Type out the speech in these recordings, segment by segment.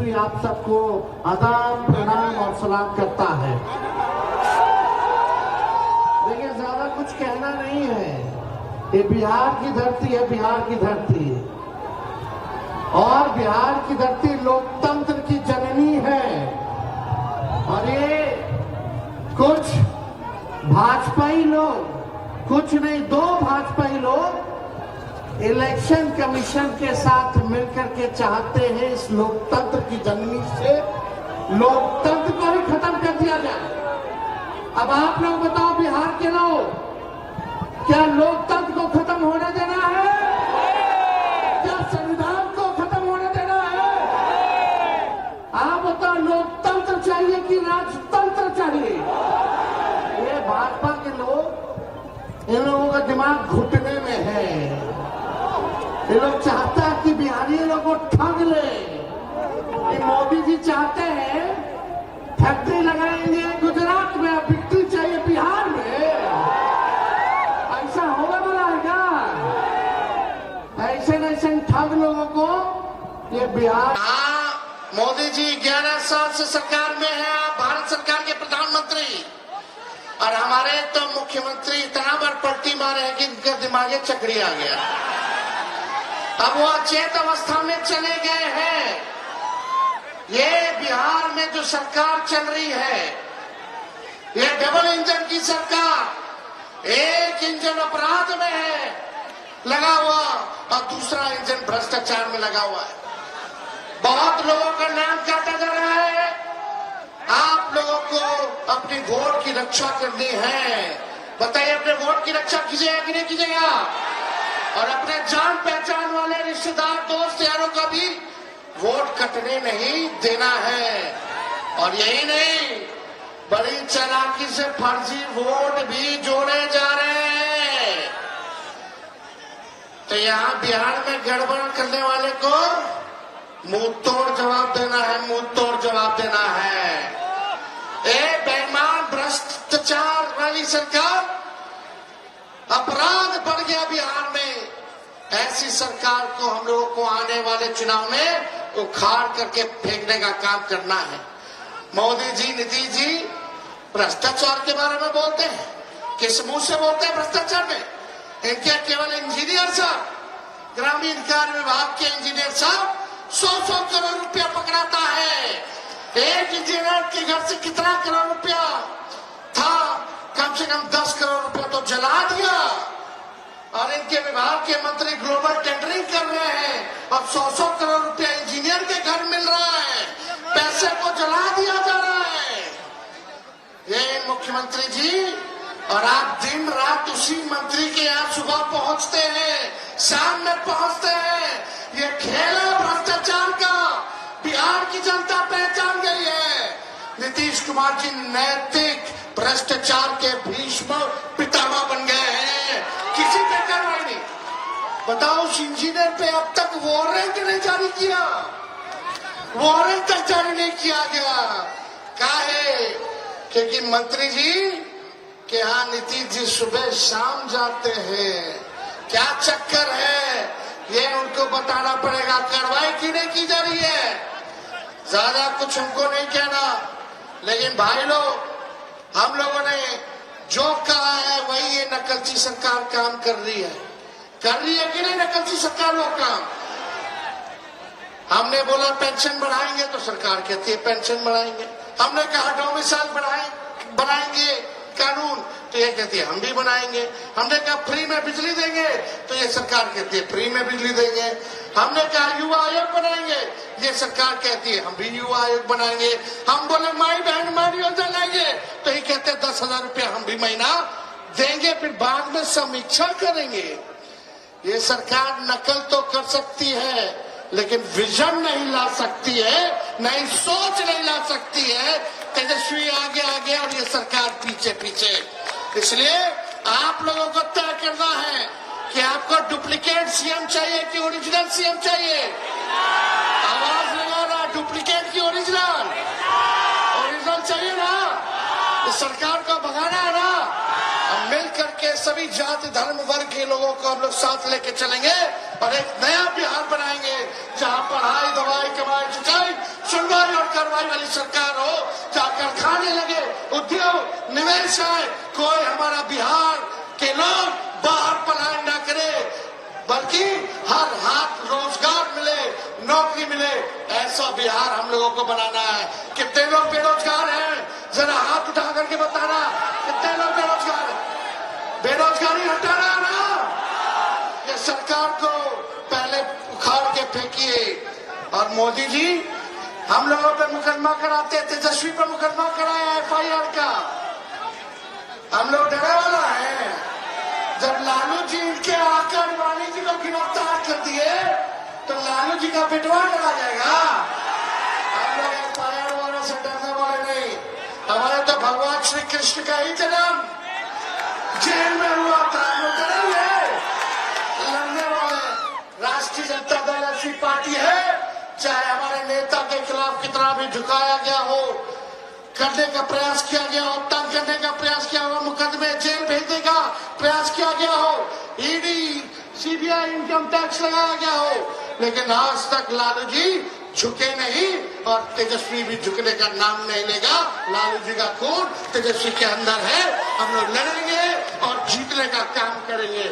तेजस्वी आप सबको आदाब, प्रणाम और सलाम करता है। देखिए, ज्यादा कुछ कहना नहीं है। ये बिहार की धरती है, बिहार की धरती, और बिहार की धरती लोकतंत्र की जननी है। और ये कुछ भाजपाई लोग, कुछ नहीं, 2 भाजपाई लोग इलेक्शन कमीशन के साथ मिलकर के चाहते हैं इस लोकतंत्र की जननी से लोकतंत्र को ही खत्म कर दिया जाए। अब आप लोग बताओ, बिहार के लोग, क्या लोकतंत्र को खत्म होने देना है? क्या संविधान को खत्म होने देना है? आप बताओ, लोकतंत्र चाहिए कि राजतंत्र चाहिए? ये भाजपा के लोग, इन लोगों का दिमाग घुटने में है। ये लोग चाहता है कि बिहारी लोगों को ठग ले। मोदी जी चाहते हैं फैक्ट्री लगाएंगे गुजरात में, बिक्री चाहिए बिहार में। ऐसा होगा वाला है क्या? ऐसे ऐसे ठग लोगों को ये बिहार। मोदी जी 11 साल से सरकार में है, आप भारत सरकार के प्रधानमंत्री, और हमारे तो मुख्यमंत्री इतना बार पलटी मारे हैं कि इनका दिमाग चकरी आ गया। अब वो अचेत अवस्था में चले गए हैं। ये बिहार में जो सरकार चल रही है, ये डबल इंजन की सरकार, एक इंजन अपराध में है लगा हुआ और दूसरा इंजन भ्रष्टाचार में लगा हुआ है। बहुत लोगों का नाम काटा जा रहा है। आप लोगों को अपनी वोट की रक्षा करनी है। बताइए, अपने वोट की रक्षा कीजिएगा कि नहीं कीजिएगा? और अपने जान पहचान वाले रिश्तेदार, दोस्त यारों का भी वोट कटने नहीं देना है। और यही नहीं, बड़ी चालाकी से फर्जी वोट भी जोड़े जा रहे हैं। तो यहाँ बिहार में गड़बड़ करने वाले को मुंह तोड़ जवाब देना है, मुंह तोड़ जवाब देना है। एक बेईमान भ्रष्टाचार वाली सरकार, अपराध बढ़ गया बिहार में। ऐसी सरकार को हम लोगों को आने वाले चुनाव में उखाड़ करके फेंकने का काम करना है। मोदी जी, नीतीश जी भ्रष्टाचार के बारे में बोलते हैं, किस मुंह से बोलते हैं भ्रष्टाचार में? इनके केवल इंजीनियर साहब, ग्रामीण कार्य विभाग के इंजीनियर साहब 100-100 करोड़ रुपया पकड़ाता है। एक इंजीनियर के घर से कितना करोड़ रुपया था? कम से कम 10 करोड़ रुपया तो जला दिया। और इनके विभाग के मंत्री ग्लोबल टेंडरिंग कर रहे हैं और 100-100 करोड़ रुपया इंजीनियर के घर मिल रहा है। पैसे को जला दिया जा रहा है। ये मुख्यमंत्री जी, और आप दिन रात उसी मंत्री के यहाँ सुबह पहुंचते हैं, शाम में पहुंचते हैं। ये खेल है भ्रष्टाचार का, बिहार की जनता पहचान गई है। नीतीश कुमार जी नैतिक भ्रष्टाचार के भीष्म पितामह बन गए हैं। किसी पे कार्रवाई नहीं। बताओ, उस इंजीनियर पे अब तक वारंट नहीं जारी किया, वारंट तक जारी नहीं किया गया। काहे? क्योंकि मंत्री जी के यहाँ नीतीश जी सुबह शाम जाते हैं। क्या चक्कर है, ये उनको बताना पड़ेगा। कार्रवाई की नहीं की जा रही है। ज्यादा कुछ हमको नहीं कहना, लेकिन भाई लोग, हम लोगों ने जो कहा है वही ये नकलची सरकार काम कर रही है। कर रही है कि नहीं नकलची सरकार वो काम? हमने बोला पेंशन बढ़ाएंगे तो सरकार कहती है पेंशन बढ़ाएंगे। हमने कहा डोमिसाइल बनाएंगे कानून, तो ये कहती है हम भी बनाएंगे। हमने कहा फ्री में बिजली देंगे, तो ये सरकार कहती है फ्री में बिजली देंगे। हमने कहा युवा आयोग बनाएंगे, ये सरकार कहती है हम भी युवा आयोग बनाएंगे। हम बोले माई बहन माई योजना लाएंगे, तो ये कहते हैं 10,000 रुपया हम भी महीना देंगे, फिर बाद में समीक्षा करेंगे। ये सरकार नकल तो कर सकती है, लेकिन विजन नहीं ला सकती है, नई सोच नहीं ला सकती है। तेजस्वी आगे आगे और ये सरकार पीछे पीछे। इसलिए आप लोगों को तय करना है कि आपको डुप्लीकेट सीएम चाहिए कि ओरिजिनल सीएम चाहिए? आवाज लगाना, डुप्लीकेट की ओरिजिनल? ओरिजिनल चाहिए ना? इस सरकार को भगाना है ना? हम मिल करके सभी जाति धर्म वर्ग के लोगों को हम लोग साथ लेके चलेंगे और एक नया बिहार बनाएंगे, जहां पढ़ाई, दवाई, कमाई, सिंचाई वाली सरकार हो, जाकर खाने लगे, उद्योग निवेश है, कोई हमारा बिहार के लोग बाहर पलायन ना करे, बल्कि हर हाथ रोजगार मिले, नौकरी मिले, ऐसा बिहार हम लोगों को बनाना है। कितने लोग बेरोजगार हैं, जरा हाथ उठा करके बताना, कितने लोग बेरोजगार हैं? बेरोजगारी हटाना ना, ये सरकार को पहले उखाड़ के फेंकिए। और मोदी जी हम लोगों पे मुकदमा कराते, तेजस्वी पर मुकदमा कराया FIR का, हम लोग डरे वाला है। जब लालू जी इनके आकर वाणी जी को गिरफ्तार कर दिए तो लालू जी का पिटवा डरा जाएगा। हम लोग FIR वालों से डरने वाले नहीं, हमारे तो भगवान श्री कृष्ण का ही जन्म जेल में हुआ था, हम लोग डरेंगे लड़ने वाले। राष्ट्रीय जनता दल ऐसी पार्टी है, चाहे हमारे नेता के खिलाफ कितना भी झुकाया गया हो, करने का प्रयास किया गया हो, तंग करने का प्रयास किया हो, मुकदमे जेल भेजने का प्रयास किया गया हो, ED CBI इनकम टैक्स लगाया गया हो, लेकिन आज तक लालू जी झुके नहीं और तेजस्वी भी झुकने का नाम नहीं लेगा। लालू जी का खून तेजस्वी के अंदर है, हम लोग लड़ेंगे और जीतने का काम करेंगे।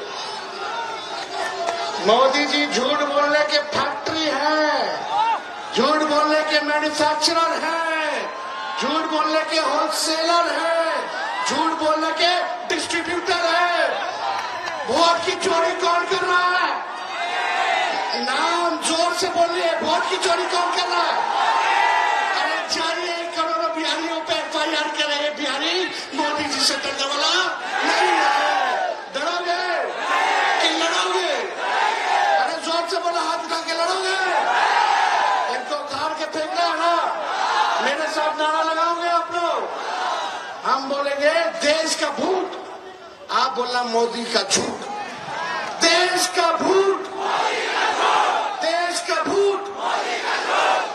मोदी जी झूठ बोलने के फैक्ट्री है, झूठ बोलने के मैन्युफैक्चरर है, झूठ बोलने के होलसेलर है, झूठ बोलने के डिस्ट्रीब्यूटर है। वोट की चोरी कौन कर रहा है? नाम जोर से बोलिए, वोट की चोरी कौन कर रहा है? अरे जाइए करोड़ों बिहारियों पे FIR करे, बिहारी मोदी जी से डरने वाला नहीं है। डरोगे कि लड़ोगे? अरे जोर से बोला, हाथ उठा के लड़ोगे? इनको उखाड़ के फेंकना है ना? मेरे साथ नारा लगाओगे आप लोग? हम बोलेंगे देश का भूत, आप बोलना मोदी का झूठ। देश का भूत, देश का भूत,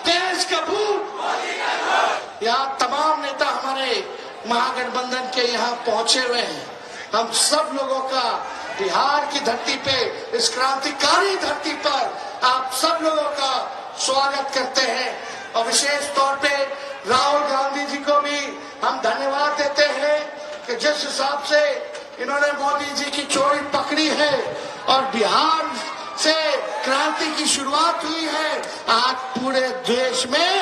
देश का भूत। यहाँ तमाम नेता हमारे महागठबंधन के यहाँ पहुंचे हुए हैं। हम सब लोगों का बिहार की धरती पे, इस क्रांतिकारी धरती पर आप सब लोगों का स्वागत करते हैं। और विशेष तौर पे राहुल गांधी जी को भी हम धन्यवाद देते हैं कि जिस हिसाब से इन्होंने मोदी जी की चोरी पकड़ी है और बिहार से क्रांति की शुरुआत हुई है। आज पूरे देश में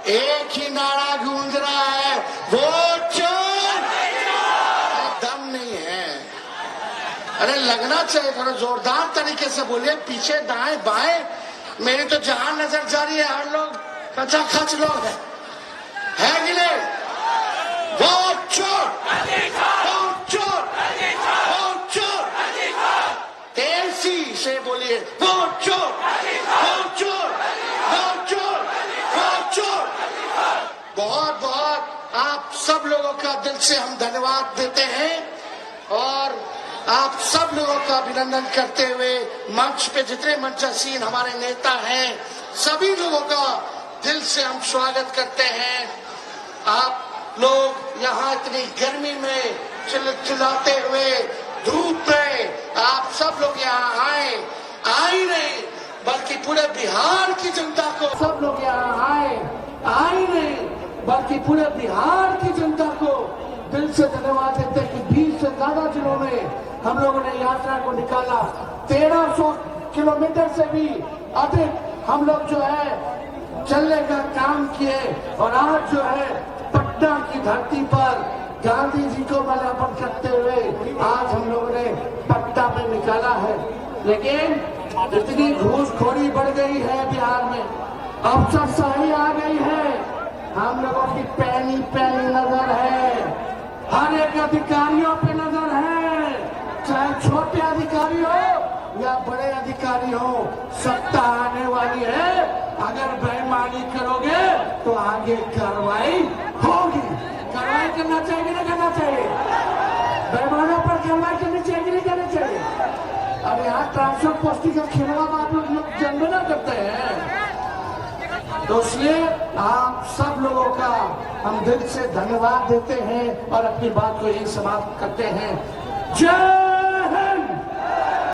एक ही नारा गूंज रहा है, वोट चोर। दम नहीं है, अरे लगना चाहिए, थोड़ा जोरदार तरीके से बोलिए, पीछे दाएं बाएं। मेरी तो जहां नजर जा रही है, हर लोग खचाखच लोग है कि नहीं? वोट चोर, वोट चोर, वोट चोर। तेजी से बोलिए, वोट चोर, वोट चोर, वोट चोर, वोट चोर। बहुत बहुत आप सब लोगों का दिल से हम धन्यवाद देते हैं और आप सब लोगों का अभिनंदन करते हुए मंच पे जितने मंचासीन हमारे नेता हैं, सभी लोगों का दिल से हम स्वागत करते हैं। आप लोग यहाँ इतनी गर्मी में चिल्लाते हुए धूप में आप सब लोग यहाँ आए नहीं, बल्कि पूरे बिहार की जनता को, सब लोग यहाँ आए नहीं, बल्कि पूरे बिहार की जनता को दिल से धन्यवाद देते हैं कि 20 से ज्यादा जिलों में हम लोगों ने यात्रा को निकाला। 1300 किलोमीटर से भी अधिक हम लोग जो है चलने का काम किए और आज जो है पटना की धरती पर गांधी जी को माल्यार्पण करते हुए आज हम लोगों ने पटना में निकाला है। लेकिन इतनी घूसखोरी बढ़ गई है बिहार में, अफसरशाही आ गई है, हम लोगों की पैनी पैनी नजर है, हर एक अधिकारियों पे नजर है, चाहे छोटे अधिकारी हो या बड़े अधिकारी हो, सत्ता आने वाली है। अगर बेईमानी करोगे तो आगे कार्रवाई होगी। कार्रवाई करना चाहिए कि नहीं करना चाहिए? बेईमानों पर कार्रवाई करनी चाहिए कि नहीं करनी चाहिए? अब यहाँ ट्रांसपोर्ट पोस्टिंग का खिलवाड़ आप लोग जनगणना करते हैं, तो इसलिए आप सब लोगों का हम दिल से धन्यवाद देते हैं और अपनी बात को यही समाप्त करते हैं। जय